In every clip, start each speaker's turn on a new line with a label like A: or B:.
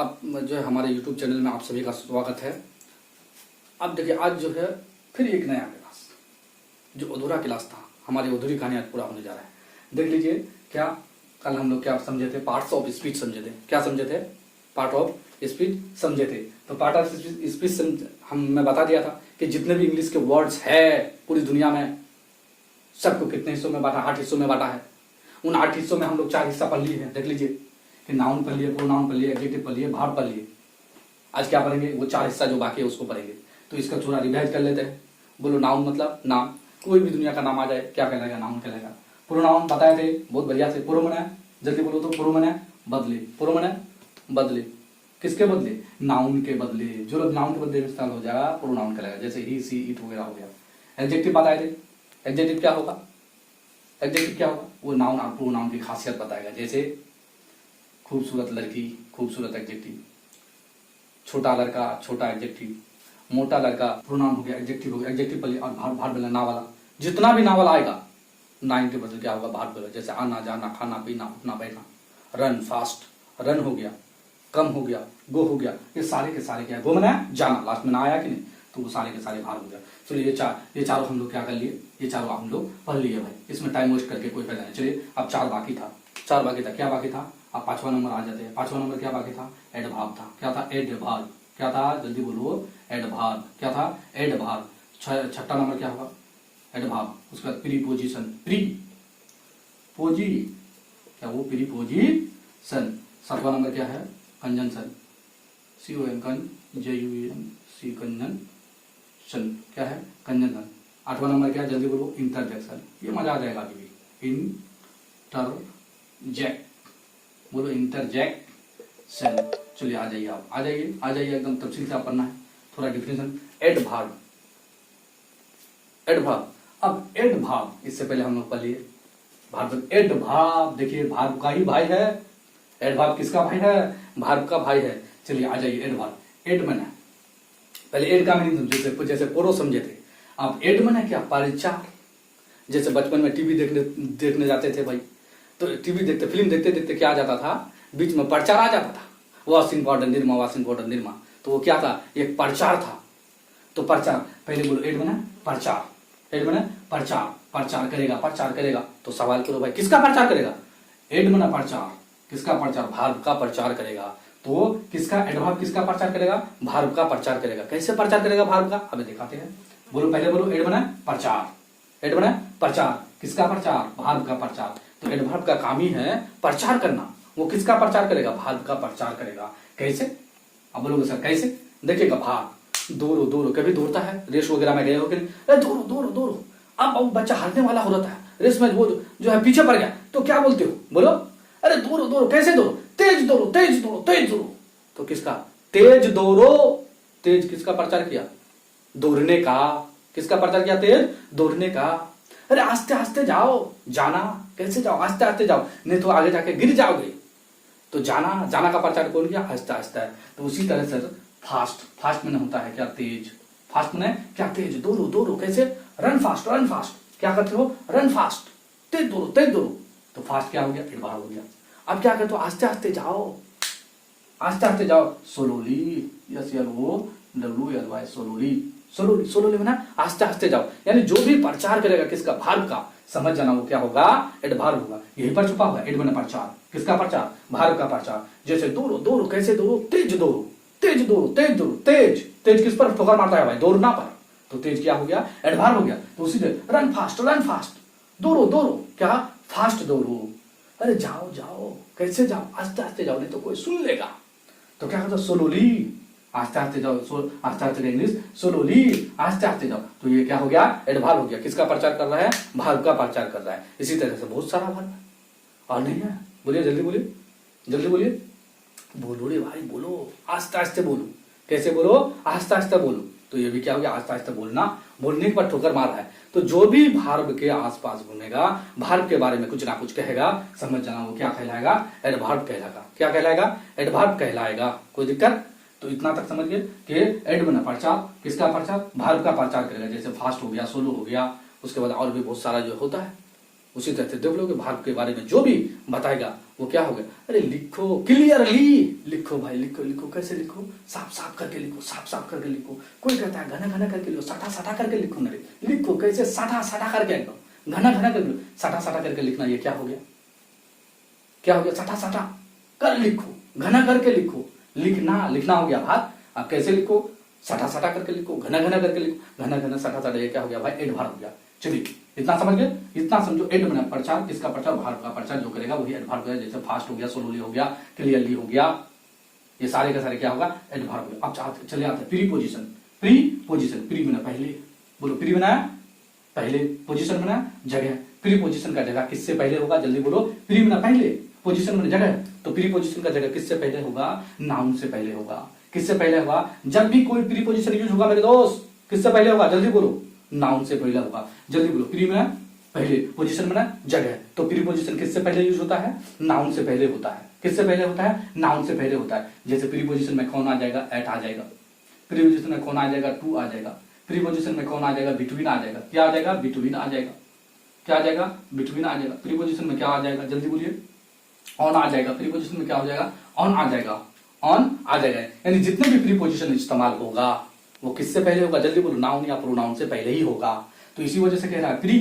A: अब जो है हमारे YouTube चैनल में आप सभी का स्वागत है। अब देखिए आज जो है फिर एक नया क्लास, जो अधूरा क्लास था, हमारी अधूरी कहानी आज पूरा होने जा रहा है। देख लीजिए, क्या कल हम लोग क्या समझे थे, पार्ट्स ऑफ स्पीच समझे थे। क्या समझे थे? पार्ट ऑफ स्पीच समझे थे। तो पार्ट ऑफ स्पीच मैं बता दिया था कि जितने भी इंग्लिश के वर्ड्स है पूरी दुनिया में, सबको कितने हिस्सों में बांटा? 8 हिस्सों में बांटा है। उन 8 हिस्सों में हम लोग 4 हिस्सा पढ़ लिए हैं। देख लीजिए कि नाउन पढ़ लिए, प्रोनाउन पढ़ लिए, एडजेक्टिव पढ़ लिए, वर्ब पढ़ लिए। आज क्या पढ़ेंगे? वो 4 हिस्सा जो बाकी है उसको पढ़ेंगे। तो इसका थोड़ा रिवाइज कर लेते हैं। बोलो, नाउन मतलब नाम, कोई भी दुनिया का नाम आ जाए क्या कहलाएगा? नाउन कहलाएगा। प्रोनाउन बताए थे बहुत बढ़िया से। प्रो मने, जल्दी बोलो तो, प्रो मने बदले। प्रो मने बदले, किसके बदले? नाउन के बदले। जो लोग नाउन के बदले इस्तेमाल हो जाएगा प्रोनाउन कहलाएगा, जैसे ही, सी, इट वगैरह हो गया। एडजेक्टिव बताए थे। एडजेक्टिव क्या होगा? एडजेक्टिव क्या होगा? वो नाउन और प्रोनाउन की खासियत बताएगा। जैसे खूबसूरत लड़की, खूबसूरत एडजेक्टिव। छोटा लड़का, छोटा एडजेक्टिव। मोटा लड़का, प्रोनाउन हो गया, एडजेक्टिव हो गया। एडजेक्टिव पहले और भार्ब बोला, ना वाला। जितना भी ना वाला आएगा 9 बदल क्या होगा? भार्ब बोला। जैसे आना, जाना, खाना, पीना, उठना, बैठना। रन, फास्ट, रन हो गया, कम हो गया, गो हो गया। ये सारे के सारे क्या है? गो मना जाना, लास्ट में ना आया कि नहीं, तो वो सारे के सारे भार्ब हो गया। चलिए ये चारों हम लोग क्या कर लिए? ये चारों हम लोग पढ़ लिए भाई। इसमें टाइम वेस्ट करके कोई फायदा नहीं। चलिए अब 4 बाकी था। 4 बाकी था। क्या बाकी था? अब 5वां नंबर आ जाते हैं। 5वां नंबर क्या बाकी था? एडभार्ब था। क्या था? एडभार्ब। क्या था? जल्दी बोलो। एडभार्ब। क्या था? एडभार्ब। 6वां नंबर क्या होगा? एडभार्ब। उसके बाद प्रीपोजिशन। क्या वो? प्रीपोजिशन। 7वां नंबर क्या है? कंजंक्शन। CON, CONJUNC, conjunction. क्या है? कंजंक्शन। 8वां नंबर क्या है? जल्दी बोलो। इंटरजेक्शन। ये मजा आ जाएगा अभी भी। इंटरजेक्ट, बोलो इंटरजेक्शन। चलिए आ जाइए, आप आ जाइए एकदम तफसील से आप पढ़ना है। थोड़ा डिफिनेशन। एडभार्ब। एडभार्ब। अब एडभार्ब इससे पहले हम लोग पढ़ लिए भार्ब। एडभार्ब देखिए भार्ब का ही भाई है। एडभार्ब किसका भाई है? भार्ब का भाई है। चलिए आ जाइए। एडभार्ब। एड मना, पहले एड का मीनिंग समझे, जैसे पोरो समझे थे। अब एड मना क्या? परिचार। जैसे बचपन में टीवी देखने जाते थे भाई, तो टीवी देखते, फिल्म देखते देखते क्या आ जाता था? बीच में प्रचार आ जाता था। Washing powder Nirma, washing powder Nirma. तो वो क्या था? एक प्रचार था। तो प्रचार, पहले बोलो एड बना प्रचार। एड बना प्रचार, प्रचार करेगा, प्रचार करेगा। तो सवाल करो भाई, किसका प्रचार करेगा? एड बना प्रचार, किसका प्रचार? भार्ब का प्रचार करेगा। तो किसका? एडभार्ब किसका प्रचार करेगा? भार्ब का प्रचार करेगा। कैसे प्रचार करेगा भार्ब का? अभी दिखाते हैं। बोलो, पहले बोलो एड बना प्रचार। एड बना प्रचार, किसका प्रचार? भार्ब का प्रचार। तो एडभार्ब का काम ही है प्रचार करना। वो किसका प्रचार करेगा? भार्ब का प्रचार करेगा। कैसे? अब बोलोगे सर कैसे? देखिएगा, भाग, दौड़ो, कभी दौड़ता है? रेस वगैरह में गए हो कि नहीं? अरे दौड़ो। अब बच्चा हारने वाला हो रहा है रेस में, वो जो है पीछे पड़ गया, तो क्या बोलते हो? बोलो, अरे दौड़ो। कैसे दौड़ो? तेज दौड़ो। तो किसका? तेज दौड़ो। तेज किसका प्रचार किया? दौड़ने का। किसका प्रचार किया? तेज दौड़ने का। अरे आस्ते जाओ, जाना। कैसे जाओ? आस्ते जाओ, नहीं तो आगे जाके गिर जाओगे। तो जाना का प्रचार कौन किया? आस्ते। तो उसी तरह से फास्ट में होता है क्या? तेज। फास्ट में क्या? तेज। दौड़ो। कैसे? Run fast. क्या करते हो? Run fast. तेज दौड़ो। तो फास्ट क्या हो गया? एडभार्ब हो गया। अब क्या करते हो? आस्ते जाओ। सोलोली, सोलोली में ना आस्ते जाओ। यानी जो भी प्रचार करेगा किसका? भार्ब का, समझ जाना वो क्या होगा? एडभार्ब होगा। यही पर छुपा हुआ है। एड बना प्रचार, किसका प्रचार? भार्ब का प्रचार। जैसे दौड़ो। कैसे दौड़ो? तेज दौड़ो। तेज किस पर ठोकर मारता है भाई? दौड़ना पर। तो तेज क्या हो गया? एडभार्ब हो गया। तो उसी तरह रन फास्ट। दौड़ो। क्या? फास्ट दौड़ो। अरे जाओ। कैसे जाओ? आस्ते जाओ, नहीं तो कोई सुन लेगा। तो क्या कहता? सोलोली, आस्ते जाओ। आस्ते इंग्लिश सोलोली, आस्ते जाओ। तो ये क्या हो गया? एडभार्ब हो गया। किसका प्रचार कर रहा है? भार्ब का प्रचार कर रहा है। इसी तरह से बहुत सारा भार्ब और नहीं है। बोलिए, जल्दी बोलिए। बोलो रे भाई, बोलो। आस्ते बोलो। कैसे बोलो? आस्ते बोलो। तो ये भी क्या हो गया? आस्ते बोलना। बोलने के बाद ठोकर मार रहा है। तो जो भी भार्ब के आसपास घूमेगा, भार्ब के बारे में कुछ ना कुछ कहेगा, समझ जाना वो क्या कहलाएगा? एडभार्ब कहलाएगा। क्या कहलाएगा? एडभार्ब कहलाएगा। कोई दिक्कत? तो इतना तक समझ गए कि एड बना प्रचार, किसका प्रचार? भार्ब का प्रचार करेगा। जैसे फास्ट हो गया, सोलो हो गया, उसके बाद और भी बहुत सारा जो होता है। उसी तरह से देख लो कि भार्ब के बारे में जो भी बताएगा वो क्या होगा? अरे लिखो, क्लियरली लिखो। लिखो भाई, लिखो लिखो, कैसे लिखो? साफ साफ करके लिखो, साफ साफ करके लिखो। कोई कहता है घना घना करके लिखो, सटा सटा करके लिखो। मेरे लिखो कैसे? सटा सटा करके, एकदम घना घना करके, सटा सटा करके लिखना। ये क्या हो गया? क्या हो गया? सटा सटा कर लिखो, घना करके लिखो। लिखना, लिखना हो गया भाग। अब कैसे लिखो? सटा सटा करके लिखो, घना घना करके लिखो। घना घना सटा सटा, ये क्या हो गया भाई? एडभार्ब हो गया। चलिए इतना समझ गए? इतना समझो। एड बना प्रचार, किसका प्रचार? भार्ब का प्रचार जो करेगा वही एडभार्ब हो गया। जैसे फास्ट हो गया, स्लोली हो गया, क्लियरली हो गया, ये सारे के सारे क्या होगा? एडभार्ब हो गया। अब चले आते हैं प्रीपोजिशन। प्रीपोजिशन, प्री बना पहले, बोलो प्री बनाया पहले, पोजीशन बना जगह। प्रीपोजिशन का जगह किससे पहले होगा? जल्दी बोलो। प्री बना पहले, पोजीशन बना जगह, तो प्रीपोजिशन का जगह किससे पहले होगा? नाउन से पहले होगा। किससे पहले होगा? जब भी कोई प्रीपोजिशन यूज होगा मेरे दोस्त, किससे पहले होगा? जल्दी बोलो। नाउन से पहले होगा। जल्दी बोलो। प्री बना पहले, पोजीशन बना जगह, तो प्रीपोजिशन किससे पहले यूज होता है? नाउन से पहले होता है। किससे पहले होता है? नाउन से पहले होता है। जैसे प्रीपोजिशन में कौन आ जाएगा? एट आ जाएगा। प्रीपोजिशन में कौन आ जाएगा? टू आ जाएगा। प्रीपोजिशन में कौन आ जाएगा? बिटवीन आ जाएगा। क्या आ जाएगा? बिटवीन आ जाएगा। क्या आ जाएगा? बिटवीन आ जाएगा। प्रीपोजिशन में क्या आ जाएगा? जल्दी बोलिए। ऑन आ जाएगा। प्रीपोजिशन में क्या हो जाएगा? ऑन आ जाएगा। ऑन आ जाएगा। यानी जितने भी प्रीपोजिशन इस्तेमाल होगा वो किससे पहले होगा? जल्दी बोलो। नाउन या प्रोनाउन से पहले ही होगा। तो इसी वजह से कह रहा है प्री,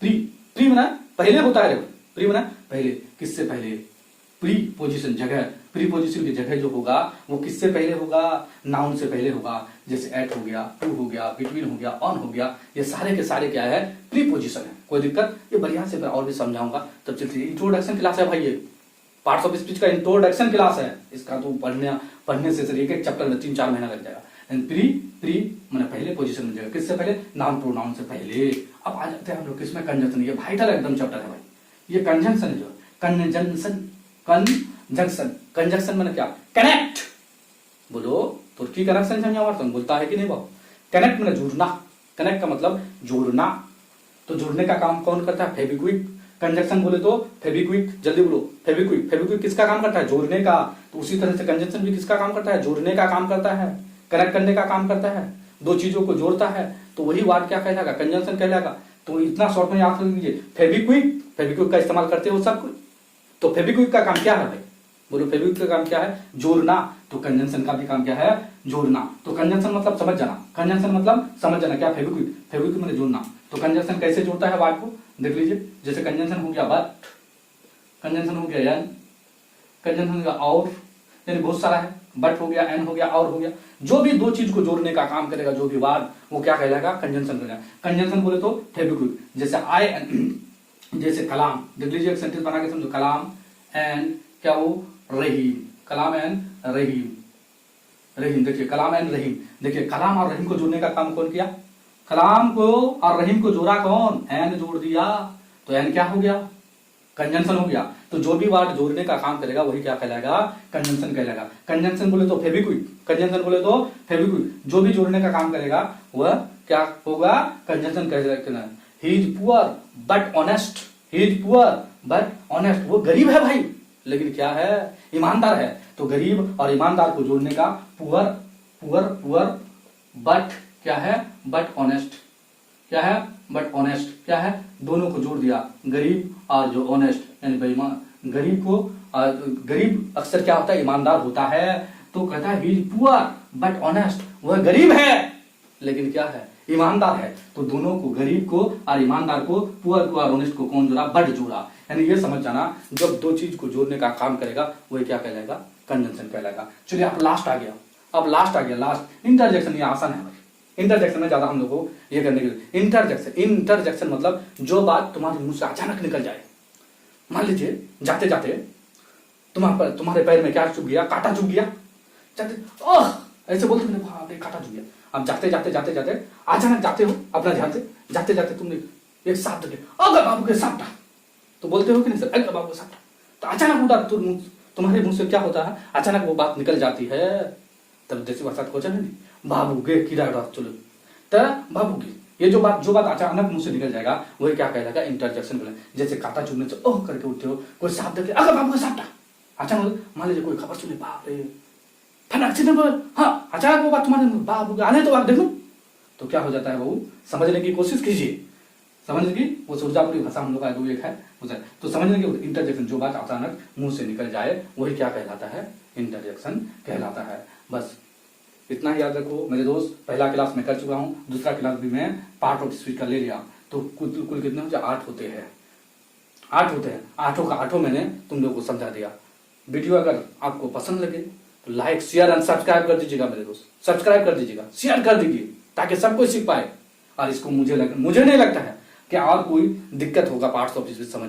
A: प्री, प्री बना पहले होता है। प्री बना पहले, किससे पहले? प्री पोजिशन जगह, प्री पोजिशन की जगह जो होगा वो किससे पहले होगा? नाउन से पहले होगा। जैसे एट हो गया, टू हो गया, बिटवीन हो गया, ऑन हो गया, ये सारे के सारे क्या है? प्री पोजिशन है। कोई दिक्कत? ये बढ़िया से मैं और भी समझाऊंगा। तब चलते, इंट्रोडक्शन क्लास है भाई, ये पार्ट्स ऑफ स्पीच का इंट्रोडक्शन क्लास है। इसका तो पढ़ने से एक एक चैप्टर में 3-4 महीना लग जाएगा। प्री, प्री मैंने पहले पोजीशन में जाएगा। किससे पहले? नाउन प्रोनाउन से पहले। अब आ जाते हैं हम लोग किसमें? कंजंक्शन। ये वाइटल एकदम चैप्टर है भाई। ये कंजंक्शन है, जो कंजंक्शन, कंजंक्शन, कंजंक्शन मैंने क्या? कनेक्ट। बोलो तुर्की कनेक्शन समझा बोलता है कि नहीं बाबू? कनेक्ट मैंने जोड़ना। कनेक्ट का मतलब जोड़ना। तो जोड़ने का काम कौन करता है? फेविक्विक। कंजंक्शन बोले तो फेविक्विक। जल्दी बोलो। फेविक्विक। फेविक्विक किसका काम करता है? जोड़ने का। तो उसी तरह से कंजंक्शन भी किसका काम करता है? जोड़ने का काम करता है, कनेक्ट करने का काम करता है, दो चीजों को जोड़ता है। तो वही वर्ड क्या कहलाएगा? कंजंक्शन कहलाएगा। तो इतना शॉर्ट में याद रख लीजिए। फेविक्विक, फेविक्विक का इस्तेमाल करते हो सब कुछ। तो फेविक्विक का काम क्या है भाई? बोलो फेविक्विक का काम क्या है? जोड़ना। तो कंजंक्शन का भी काम क्या है? जोड़ना। तो कंजंक्शन मतलब समझ जाना। कंजंक्शन मतलब समझ जाना। क्या? फेविक्विक। फेविक्विक मतलब जोड़ना। तो कंजंक्शन कैसे जोड़ता है वर्ड को? देख लीजिए। जैसे कंजंक्शन हो गया बट, कंजंक्शन हो गया एन, कंजंक्शन हो गया और, यानी बहुत सारा है। बट हो गया, एन हो गया, और हो गया। जो भी दो चीज को जोड़ने का काम करेगा जो भी वर्ड, वो क्या कहलाएगा? कंजंक्शन कहलाएगा। कंजंक्शन बोले तो फेविक्विक। जैसे आई एन, जैसे कलाम। देख लीजिए एक सेंटेंस बना के समझो। कलाम एंड क्या वो? रहीम। कलाम एंड रहीम। रहीम, देखिए कलाम एंड रहीम। देखिए कलाम और रहीम को जोड़ने का काम कौन किया? कलाम को और रहीम को जोड़ा कौन? एन जोड़ दिया। तो एन क्या हो गया? कंजंक्शन हो गया। तो जो भी वर्ड जोड़ने का काम करेगा वही क्या कहलाएगा? कंजंक्शन कहलाएगा। कंजंक्शन बोले तो फेविक्विक। कंजंक्शन बोले तो फेविक्विक। जो भी जोड़ने का काम करेगा वह क्या होगा? कंजंक्शन कहलाएगा। He is poor but honest. He is poor but honest. वो गरीब है भाई, लेकिन क्या है? ईमानदार है। तो गरीब और ईमानदार को जोड़ने का पुअर, पुअर, पुअर बट क्या है? But honest. क्या है? But honest. क्या है? दोनों को जोड़ दिया, गरीब और जो ऑनेस्ट यानी बेईमान। गरीब को, गरीब अक्सर क्या होता है? ईमानदार होता है। तो कहता है he is poor but honest. वह गरीब है लेकिन क्या है? ईमानदार है। तो दोनों को, गरीब को और ईमानदार को, पुअर को और ऑनेस्ट को कौन जोड़ा? बट जोड़ा। यानी ये समझ जाना, जब दो चीज को जोड़ने का काम करेगा वही क्या कहलाएगा? कंजंक्शन कहलाएगा। चलिए अब लास्ट आ गया। अब लास्ट आ गया, लास्ट इंटरजेक्शन। ये आसान है भाई। इंटरजेक्शन में ज्यादा हम लोग को ये करने के लिए। इंटरजेक्शन, इंटरजेक्शन मतलब जो बात तुम्हारे मुंह से अचानक निकल जाए। मान लीजिए जाते जाते तुम्हारे पैर में क्या चुभ गया? कांटा चुभ गया। जाते ओह ऐसे बोलते मैंने बाप रे कांटा चुभ गया। अब जाते जाते जाते जाते अचानक जाते हो अपना ध्यान से, जाते जाते तुमने एक सांप देखे, अगर बाबू के सांपटा, तो बोलते हो कि नहीं सर? अगर बाबू के सांपटा। तो अचानक उधर तुम्हारे मुंह से क्या होता है? अचानक वो बात निकल जाती है। तब देसी भाषा को नहीं, बाबू गे कीड़ा चलो बाबू की, ये जो बात अचानक मुंह से निकल जाएगा वही क्या कहलाएगा? इंटरजेक्शन कहलाएगा। जैसे कांटा चुभने से ओह करके उठते हो, कोई सांप देख लिया, अगर बाबू का सांपटा। अचानक मान लीजिए कोई खबर सुनी, बाप रे फटाक से बोल, हाँ अचानक वो बात तुम्हारे बाबू आने तो आप देखो, तो क्या हो जाता है? वो समझने की कोशिश कीजिए। समझने की वो सुरजापुरी भाषा हम लोग का एक है। तो समझने की इंटरजेक्शन, जो बात अचानक मुंह से निकल जाए वही क्या कहलाता है? इंटरजेक्शन कहलाता है। बस इतना ही याद रखो मेरे दोस्त। पहला क्लास मैं कर चुका हूँ, दूसरा क्लास भी मैं पार्ट ऑफ स्पीच का ले लिया, तो कुल कितने हो जाए? 8 होते हैं। 8 होते हैं, 8 का 8 मैंने तुम लोगों को समझा दिया। वीडियो अगर आपको पसंद लगे तो लाइक शेयर एंड सब्सक्राइब कर दीजिएगा मेरे दोस्त। सब्सक्राइब कर दीजिएगा, शेयर कर दीजिए, ताकि सब कोई सीख पाए। और इसको मुझे नहीं लगता है कि और कोई दिक्कत होगा पार्ट्स ऑफ स्पीच समझ